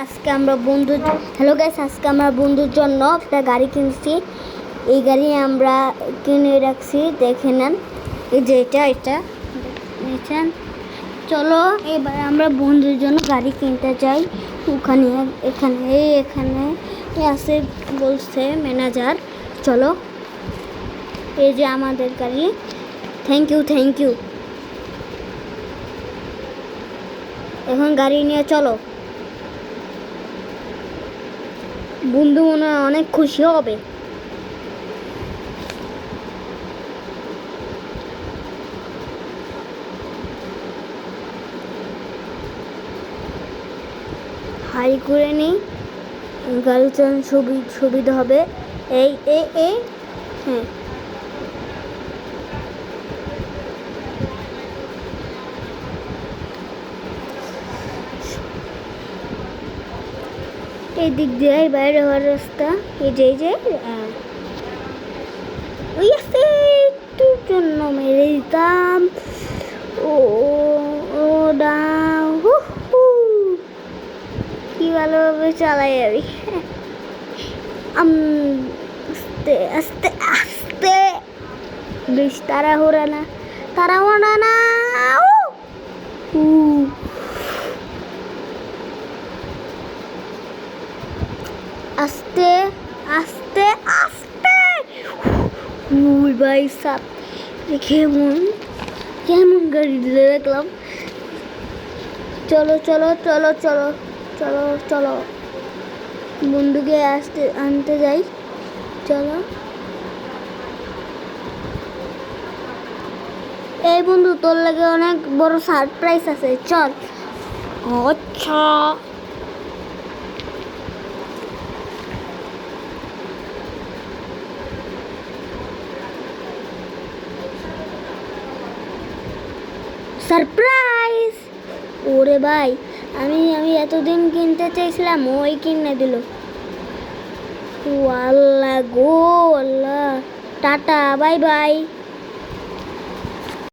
আজকে আমরা বন্ধুর জন্য একটা গাড়ি কিনছি। এই গাড়ি আমরা কিনে রাখছি, দেখে নেন। এই যে এটা দেখছেন। চলো এবার আমরা বন্ধুর জন্য গাড়ি কিনতে যাই। এখানে আছে বলছে ম্যানেজার। চলো, এই যে আমাদের গাড়ি। Thank you. এখন গাড়ি নিয়ে চলো। বন্ধু মনে হয় অনেক খুশি হবে। হাই করে নিই, গাড়ি চালানো সুবিধা হবে। এই হ্যাঁ, এই দিক দিয়ে বাইরে হওয়ার রাস্তা। এই যে ওই আছে, তোর জন্য মেরে দিতাম। ও দাও, কি ভালোভাবে চালাই আমি। আস্তে আস্তে, বেশ তাড়াহুড়া না। আস্তে আস্তে আস্তে। ভাই সাপ, কেমন গাড়ি দিলে দেখলাম। চলো বন্ধুকে আনতে যাই। চলো, এই বন্ধু, তোর লাগে অনেক বড় সারপ্রাইজ আছে, চল। আচ্ছা, সারপ্রাইজ। ওরে ভাই, আমি এতদিন কিনতে চাইছিলাম, ওই কিনে দিল। আল্লাহ গো আল্লাহ, টাটা, বাই বাই।